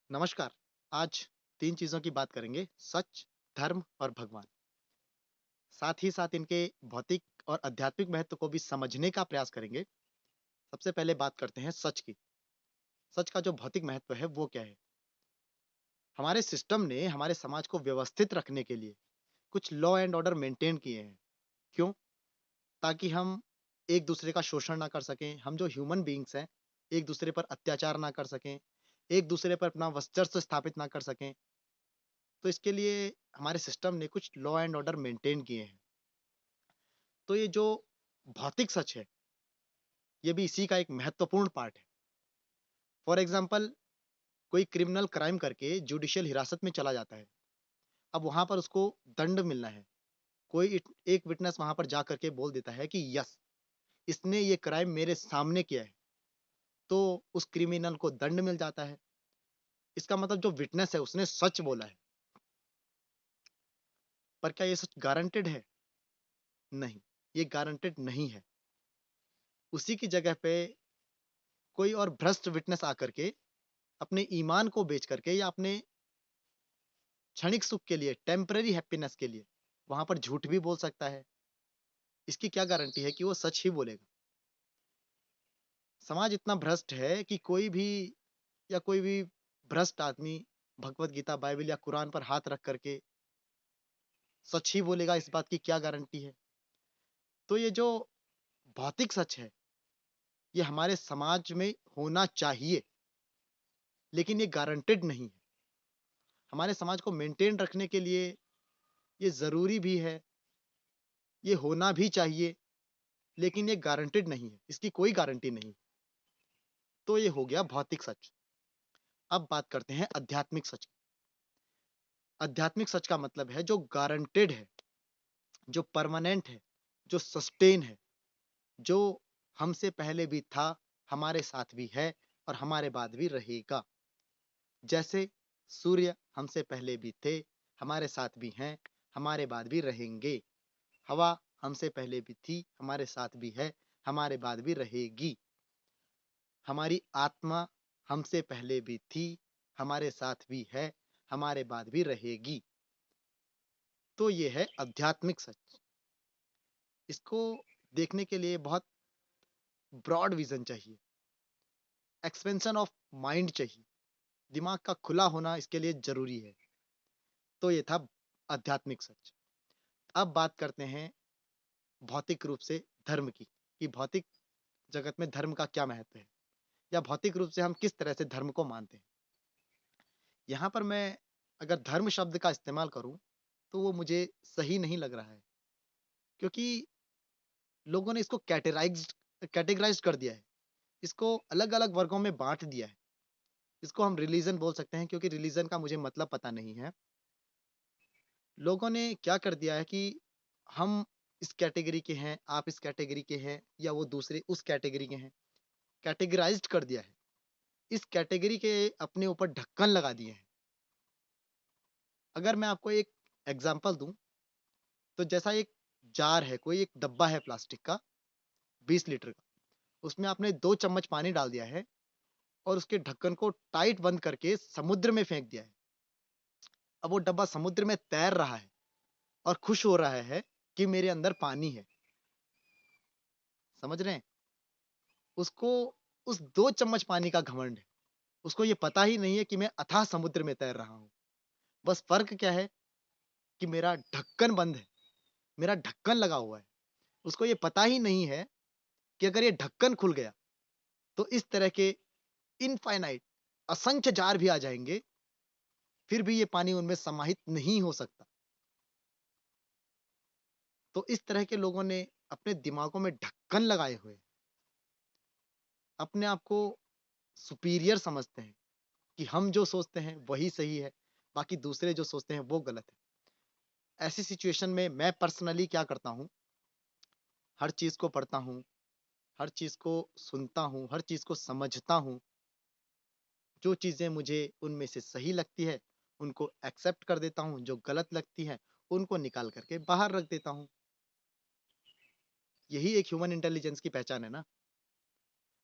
नमस्कार। आज 3 चीज़ों की बात करेंगे, सच, धर्म और भगवान। साथ ही साथ इनके भौतिक और आध्यात्मिक महत्व को भी समझने का प्रयास करेंगे। सबसे पहले बात करते हैं सच की। सच का जो भौतिक महत्व है वो क्या है? हमारे सिस्टम ने हमारे समाज को व्यवस्थित रखने के लिए कुछ लॉ एंड ऑर्डर मेंटेन किए हैं। क्यों? ताकि हम एक-दूसरे का शोषण ना कर सकें, हम जो ह्यूमन बीइंग्स हैं, एक-दूसरे पर अत्याचार ना कर सकें, एक-दूसरे पर अपना वर्चस्व स्थापित ना कर सकें। तो इसके लिए हमारे सिस्टम ने कुछ लॉ एंड ऑर्डर मेंटेन किए हैं। तो ये जो भौतिक सच है, ये भी इसी का एक महत्वपूर्ण पार्ट है। फॉर एग्ज़ाम्पल कोई क्रिमिनल क्राइम करके जुडिशियल हिरासत में चला जाता है। अब वहाँ पर उसको दंड मिलना है। कोई एक विटनेस वहाँ पर जा कर के बोल देता है कि यस, इसने ये क्राइम मेरे सामने किया है, तो उस क्रिमिनल को दंड मिल जाता है। इसका मतलब जो विटनेस है उसने सच बोला है। पर क्या ये सच गारंटेड है? नहीं, ये गारंटेड नहीं है। उसी की जगह पे कोई और भ्रष्ट विटनेस आकर के अपने ईमान को बेच करके या अपने क्षणिक सुख के लिए, टेम्परेरी हैप्पीनेस के लिए, वहाँ पर झूठ भी बोल सकता है। इसकी क्या गारंटी है कि वो सच ही बोलेगा? समाज इतना भ्रष्ट है कि कोई भी भ्रष्ट आदमी भगवत गीता, बाइबल या कुरान पर हाथ रख करके सच ही बोलेगा, इस बात की क्या गारंटी है? तो ये जो भौतिक सच है, ये हमारे समाज में होना चाहिए, लेकिन ये गारंटेड नहीं है। हमारे समाज को मेंटेन रखने के लिए ये ज़रूरी भी है, ये होना भी चाहिए, लेकिन ये गारंटेड नहीं है, इसकी कोई गारंटी नहीं। तो ये हो गया भौतिक सच। अब बात करते हैं आध्यात्मिक सच की। आध्यात्मिक सच का मतलब है जो गारंटेड है, जो परमानेंट है, जो सस्टेन है, जो हमसे पहले भी था, हमारे साथ भी है और हमारे बाद भी रहेगा। जैसे सूर्य हमसे पहले भी थे, हमारे साथ भी हैं, हमारे बाद भी रहेंगे। हवा हमसे पहले भी थी, हमारे साथ भी है, हमारे बाद भी रहेगी। हमारी आत्मा हमसे पहले भी थी, हमारे साथ भी है, हमारे बाद भी रहेगी। तो ये है आध्यात्मिक सच। इसको देखने के लिए बहुत ब्रॉड विज़न चाहिए, एक्सपेंशन ऑफ माइंड चाहिए, दिमाग का खुला होना इसके लिए ज़रूरी है। तो ये था आध्यात्मिक सच। अब बात करते हैं भौतिक रूप से धर्म की, कि भौतिक जगत में धर्म का क्या महत्व है? या भौतिक रूप से हम किस तरह से धर्म को मानते हैं? यहाँ पर मैं अगर धर्म शब्द का इस्तेमाल करूँ, तो वो मुझे सही नहीं लग रहा है, क्योंकि लोगों ने इसको कैटेगराइज़्ड कर दिया है। इसको अलग-अलग वर्गों में बाँट दिया है। इसको हम रिलीजन बोल सकते हैं, क्योंकि रिलीजन का मुझे मतलब पता नहीं है। लोगों ने क्या कर दिया है कि हम इस कैटेगरी के हैं, आप इस कैटेगरी के हैं या वो दूसरे उस कैटेगरी के हैं। कैटेगराइज़्ड कर दिया है। इस कैटेगरी के अपने ऊपर ढक्कन लगा दिए हैं। अगर मैं आपको एक एग्ज़ाम्पल दूँ, तो जैसा एक जार है, कोई एक डब्बा है प्लास्टिक का 20 लीटर का, उसमें आपने 2 चम्मच पानी डाल दिया है और उसके ढक्कन को टाइट बंद करके समुद्र में फेंक दिया है। अब वो डब्बा समुद्र में तैर रहा है और खुश हो रहा है कि मेरे अंदर पानी है। समझ रहे हैं? उसको उस 2 चम्मच पानी का घमंड है। उसको ये पता ही नहीं है कि मैं अथाह समुद्र में तैर रहा हूँ। बस फ़र्क क्या है कि मेरा ढक्कन बंद है, मेरा ढक्कन लगा हुआ है। उसको ये पता ही नहीं है कि अगर ये ढक्कन खुल गया, तो इस तरह के इनफ़ाइनाइट असंख्य जार भी आ जाएँगे, फिर भी ये पानी उनमें समाहित नहीं हो सकता। तो इस तरह के लोगों ने अपने दिमागों में ढक्कन लगाए हुए हैं। अपने आप को सुपीरियर समझते हैं कि हम जो सोचते हैं वही सही है, बाकी दूसरे जो सोचते हैं वो गलत है। ऐसी सिचुएशन में मैं पर्सनली क्या करता हूँ, हर चीज़ को पढ़ता हूँ, हर चीज़ को सुनता हूँ, हर चीज़ को समझता हूँ। जो चीज़ें मुझे उनमें से सही लगती है, उनको एक्सेप्ट कर देता हूँ, जो गलत लगती हैं, उनको निकाल कर के बाहर रख देता हूँ। यही एक ह्यूमन इंटेलिजेंस की पहचान है ना।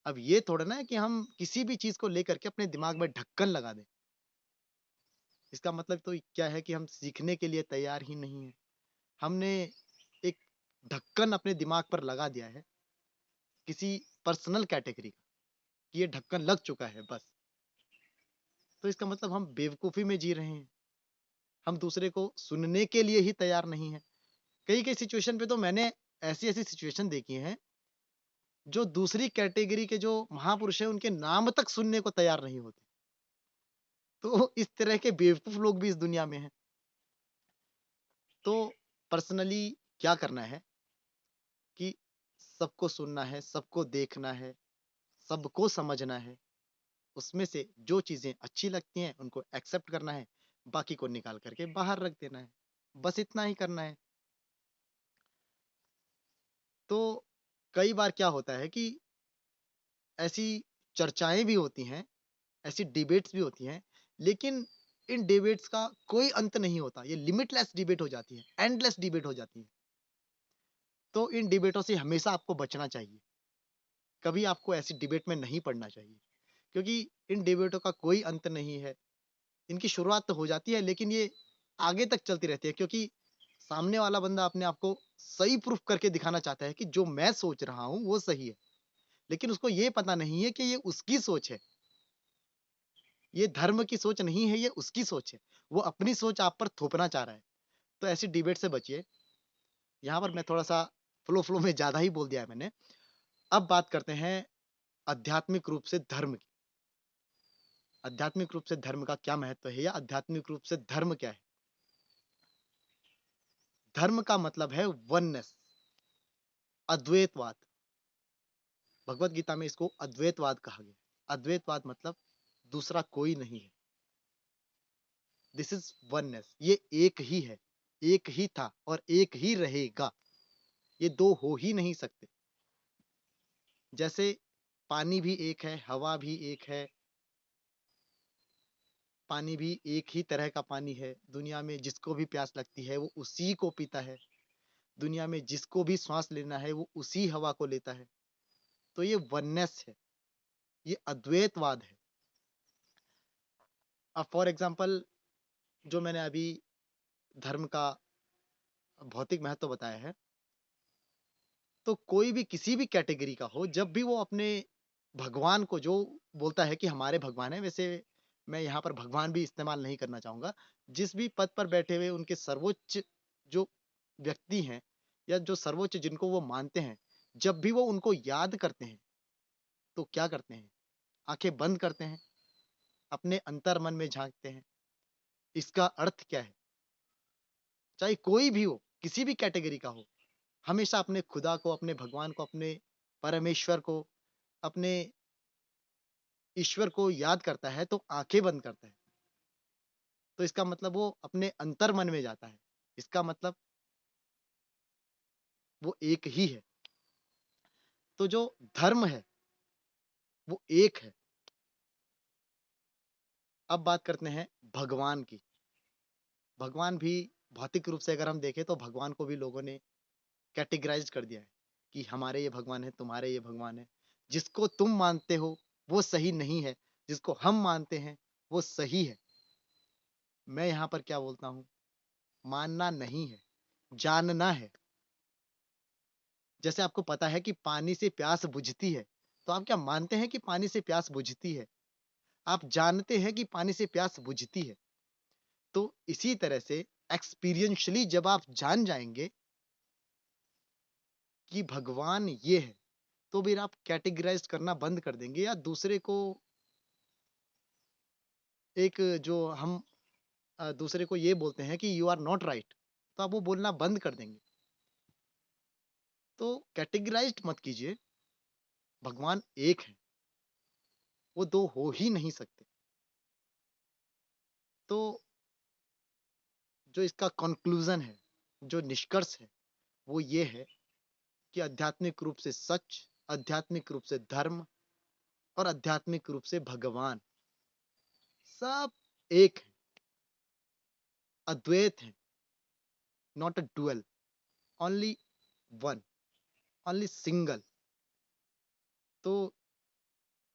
अब ये थोड़ा ना है कि हम किसी भी चीज़ को लेकर के अपने दिमाग में ढक्कन लगा दें। इसका मतलब तो क्या है कि हम सीखने के लिए तैयार ही नहीं हैं। हमने एक ढक्कन अपने दिमाग पर लगा दिया है, किसी पर्सनल कैटेगरी का, कि ये ढक्कन लग चुका है बस। तो इसका मतलब हम बेवकूफ़ी में जी रहे हैं। हम दूसरे को सुनने के लिए ही तैयार नहीं हैं। कई-कई सिचुएशन पे तो मैंने ऐसी-ऐसी सिचुएशन देखी हैं, जो दूसरी कैटेगरी के जो महापुरुष हैं, उनके नाम तक सुनने को तैयार नहीं होते। तो इस तरह के बेवकूफ़ लोग भी इस दुनिया में हैं। तो पर्सनली क्या करना है कि सबको सुनना है, सबको देखना है, सबको समझना है। उसमें से जो चीज़ें अच्छी लगती हैं, उनको एक्सेप्ट करना है, बाकी को निकाल कर के बाहर रख देना है। बस इतना ही करना है। तो कई बार क्या होता है कि ऐसी चर्चाएँ भी होती हैं, ऐसी डिबेट्स भी होती हैं, लेकिन इन डिबेट्स का कोई अंत नहीं होता। ये लिमिटलेस डिबेट हो जाती है, एंडलेस डिबेट हो जाती है। तो इन डिबेटों से हमेशा आपको बचना चाहिए। कभी आपको ऐसी डिबेट में नहीं पड़ना चाहिए, क्योंकि इन डिबेटों का कोई अंत नहीं है। इनकी शुरुआत तो हो जाती है, लेकिन ये आगे तक चलती रहती है, क्योंकि सामने वाला बंदा अपने आप को सही प्रूफ करके दिखाना चाहता है कि जो मैं सोच रहा हूँ वो सही है। लेकिन उसको ये पता नहीं है कि ये उसकी सोच है। ये धर्म की सोच नहीं है, ये उसकी सोच है। वो अपनी सोच आप पर थोपना चाह रहा है। तो ऐसी डिबेट से बचिए। यहाँ पर मैं थोड़ा-सा फ्लो में ज़्यादा ही बोल दिया है मैंने। अब बात करते हैं आध्यात्मिक रूप से धर्म की। आध्यात्मिक रूप से धर्म का क्या महत्व है, या आध्यात्मिक रूप से धर्म क्या है? धर्म का मतलब है वननेस, अद्वैतवाद। भगवत गीता में इसको अद्वैतवाद कहा गया है। अद्वैतवाद मतलब दूसरा कोई नहीं है। This is oneness. ये एक ही है, एक ही था और एक ही रहेगा। ये दो हो ही नहीं सकते। जैसे पानी भी एक है, हवा भी एक है, पानी भी एक ही तरह का पानी है। दुनिया में जिसको भी प्यास लगती है वो उसी को पीता है। दुनिया में जिसको भी श्वास लेना है वो उसी हवा को लेता है। तो ये वननेस है, ये अद्वैतवाद है। अब फॉर एग्जांपल, जो मैंने अभी धर्म का भौतिक महत्व बताया है, तो कोई भी किसी भी कैटेगरी का हो, जब भी वो अपने भगवान को जो बोलता है कि हमारे भगवान हैं, वैसे मैं यहाँ पर भगवान भी इस्तेमाल नहीं करना चाहूँगा। जिस भी पद पर बैठे हुए उनके सर्वोच्च जो व्यक्ति हैं, या जो सर्वोच्च जिनको वो मानते हैं, जब भी वो उनको याद करते हैं, तो क्या करते हैं? आँखें बंद करते हैं, अपने अंतर्मन में झाँकते हैं। इसका अर्थ क्या है? चाहे कोई भी हो, किसी भी कैटेगरी का हो, हमेशा अपने खुदा को, अपने भगवान को, अपने परमेश्वर को, अपने ईश्वर को याद करता है, तो आँखें बंद करता है। तो इसका मतलब वो अपने अंतर्मन में जाता है। इसका मतलब वो एक ही है। तो जो धर्म है, वो एक है। अब बात करते हैं भगवान की। भगवान भी भौतिक रूप से अगर हम देखें, तो भगवान को भी लोगों ने कैटेगराइज़ कर दिया है कि हमारे ये भगवान हैं, तुम्हारे ये भगवान हैं। जिसको तुम मानते हो, वो सही नहीं है। जिसको हम मानते हैं, वो सही है। मैं यहाँ पर क्या बोलता हूँ, मानना नहीं है, जानना है। जैसे आपको पता है कि पानी से प्यास बुझती है, तो आप क्या मानते हैं कि पानी से प्यास बुझती है? आप जानते हैं कि पानी से प्यास बुझती है। तो इसी तरह से एक्सपीरियंशियली जब आप जान जाएँगे कि भगवान ये है, तो फिर आप कैटेगराइज़ करना बंद कर देंगे, या दूसरे को एक जो हम दूसरे को ये बोलते हैं कि यू आर नॉट राइट, तो आप वो बोलना बंद कर देंगे। तो कैटेगराइज़्ड मत कीजिए, भगवान एक है, वो 2 हो ही नहीं सकते। तो जो इसका कन्क्लूज़न है, जो निष्कर्ष है, वो ये है कि आध्यात्मिक रूप से सच, आध्यात्मिक रूप से धर्म और आध्यात्मिक रूप से भगवान, सब एक हैं, अद्वैत हैं, not a dual, only one, only single. तो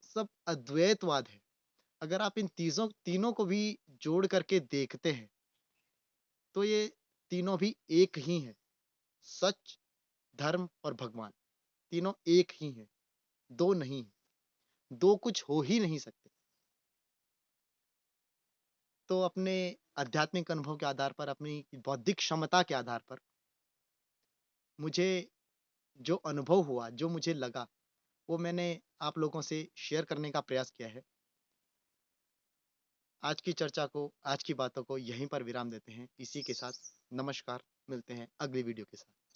सब अद्वैतवाद है। अगर आप इन तीज़ों तीनों को भी जोड़ करके देखते हैं, तो ये तीनों भी एक ही हैं, सच, धर्म और भगवान, तीनों एक ही हैं, 2 नहीं हैं, 2 कुछ हो ही नहीं सकते। तो अपने आध्यात्मिक अनुभव के आधार पर, अपनी बौद्धिक क्षमता के आधार पर, मुझे जो अनुभव हुआ, जो मुझे लगा, वो मैंने आप लोगों से शेयर करने का प्रयास किया है। आज की चर्चा को, आज की बातों को यहीं पर विराम देते हैं। इसी के साथ नमस्कार, मिलते हैं अगली वीडियो के साथ।